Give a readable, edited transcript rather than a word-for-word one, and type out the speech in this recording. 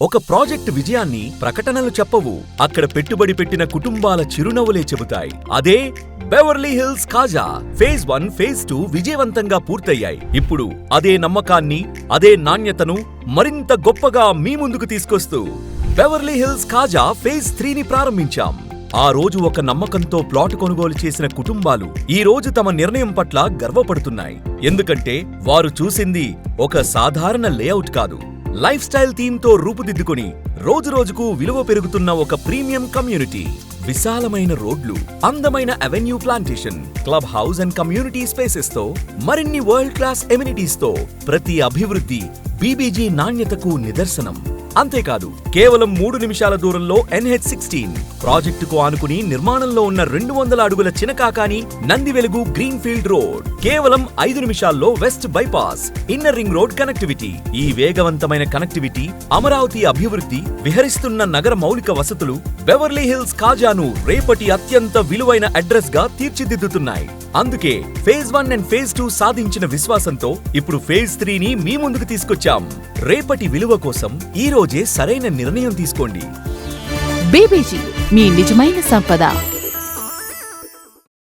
ఒక ప్రాజెక్ట్ విజయాన్ని ప్రకటనలు చెప్పవు, అక్కడ పెట్టుబడి పెట్టిన కుటుంబాల చిరునవ్వులే చెబుతాయి. అదే బెవర్లీ హిల్స్ కాజా. ఫేజ్ 1, ఫేజ్ 2 విజయవంతంగా పూర్తయ్యాయి. ఇప్పుడు అదే నమ్మకాన్ని, అదే నాణ్యతను మరింత గొప్పగా మీ ముందుకు తీసుకొస్తూ బెవర్లీ హిల్స్ కాజా ఫేజ్ 3ని ప్రారంభించాం. ఆ రోజు ఒక నమ్మకంతో ప్లాట్ కొనుగోలు చేసిన కుటుంబాలు ఈ రోజు తమ నిర్ణయం పట్ల గర్వపడుతున్నాయి. ఎందుకంటే వారు చూసింది ఒక సాధారణ లేఅవుట్ కాదు, లైఫ్ స్టైల్ థీమ్ తో రూపుదిద్దుకొని రోజురోజుకు విలువ పెరుగుతున్న ఒక ప్రీమియం కమ్యూనిటీ. విశాలమైన రోడ్లు, అందమైన avenue plantation, club house and community spaces తో మరిన్ని వరల్డ్ క్లాస్ ఎమ్యూనిటీస్ తో ప్రతి అభివృద్ధి బీబీజీ నాణ్యతకు నిదర్శనం. అంతేకాదు, కేవలం 3 నిమిషాల దూరంలో NH16 ప్రాజెక్టుకు ఆనుకుని నిర్మాణంలో ఉన్న 200 అడుగుల Chinakakani Nandivelugu green field road, కేవలం 5 నిమిషాల్లో west bypass, inner ring road connectivity. ఈ వేగవంతమైన కనెక్టివిటీ, అమరావతి అభివృద్ధి, విహరిస్తున్న నగర మౌలిక వసతులు బెవర్లీ హిల్స్ కాజాను రేపటి అత్యంత విలువైన అడ్రస్ గా తీర్చిదిద్దుతున్నాయి. అందుకే ఫేజ్ 1 అండ్ ఫేజ్ 2 సాధించిన విశ్వాసంతో ఇప్పుడు ఫేజ్ 3ని మీ ముందుకు తీసుకొచ్చాం. రేపటి విలువ కోసం ఈ రోజే సరైన నిర్ణయం తీసుకోండి. బీబీజీ, మీ నిజమైన సంపద.